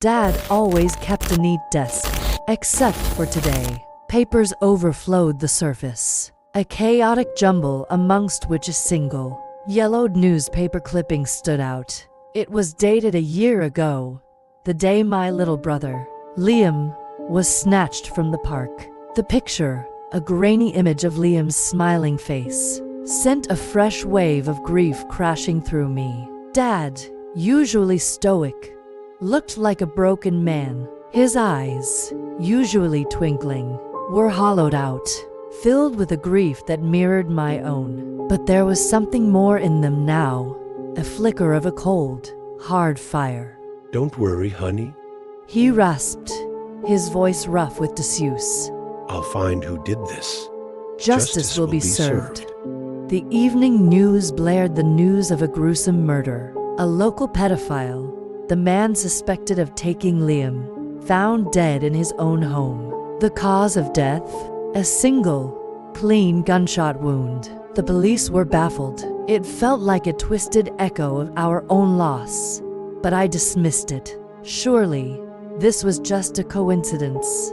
Dad always kept a neat desk, except for today. Papers overflowed the surface, a chaotic jumble amongst which a single, yellowed newspaper clipping stood out. It was dated a year ago, the day my little brother, Liam, was snatched from the park. The picture, a grainy image of Liam's smiling face, sent a fresh wave of grief crashing through me. Dad, usually stoic, looked like a broken man. His eyes, usually twinkling, were hollowed out, filled with a grief that mirrored my own. But there was something more in them now, a flicker of a cold, hard fire. Don't worry, honey. He rasped, his voice rough with disuse. I'll find who did this. Justice will be served. The evening news blared the news of a gruesome murder. A local pedophile, the man suspected of taking Liam, found dead in his own home. The cause of death? A single, clean gunshot wound. The police were baffled. It felt like a twisted echo of our own loss, but I dismissed it. Surely, this was just a coincidence.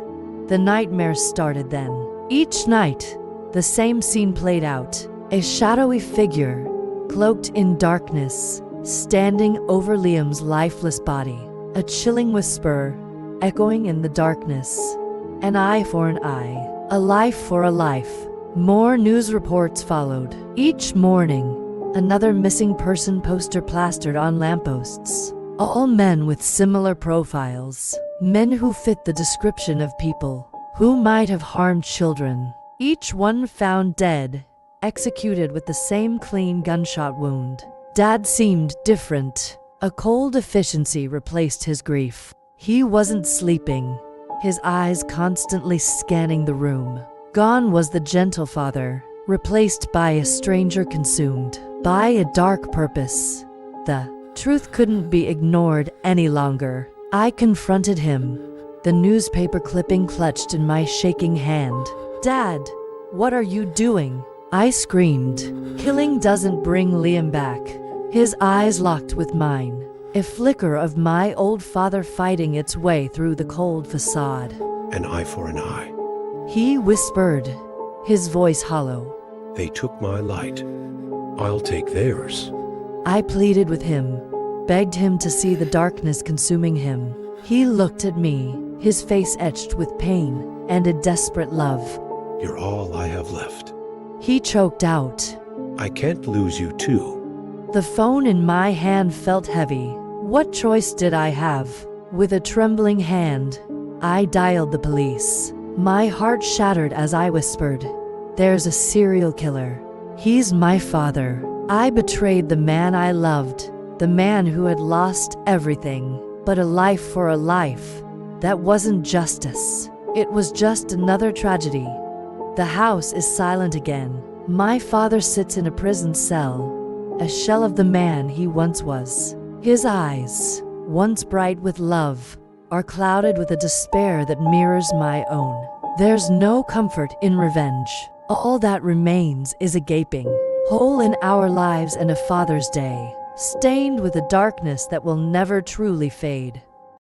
The nightmares started then. Each night, the same scene played out. A shadowy figure, cloaked in darkness, standing over Liam's lifeless body. A chilling whisper, echoing in the darkness. An eye for an eye, a life for a life. More news reports followed. Each morning, another missing person poster plastered on lampposts. All men with similar profiles. Men who fit the description of people who might have harmed children. Each one found dead, executed with the same clean gunshot wound. Dad seemed different. A cold efficiency replaced his grief. He wasn't sleeping, his eyes constantly scanning the room. Gone was the gentle father, replaced by a stranger consumed by a dark purpose. The truth couldn't be ignored any longer. I confronted him, the newspaper clipping clutched in my shaking hand. Dad, what are you doing? I screamed. Killing doesn't bring Liam back. His eyes locked with mine, a flicker of my old father fighting its way through the cold facade. An eye for an eye. He whispered, his voice hollow. They took my light. I'll take theirs. I pleaded with him, begged him to see the darkness consuming him. He looked at me, his face etched with pain and a desperate love. You're all I have left. He choked out. I can't lose you too. The phone in my hand felt heavy. What choice did I have? With a trembling hand, I dialed the police. My heart shattered as I whispered, "There's a serial killer. He's my father. I betrayed the man I loved, the man who had lost everything, but a life for a life. That wasn't justice. It was just another tragedy." The house is silent again. My father sits in a prison cell, a shell of the man he once was. His eyes, once bright with love, are clouded with a despair that mirrors my own. There's no comfort in revenge. All that remains is a gaping hole in our lives and a Father's Day, stained with a darkness that will never truly fade.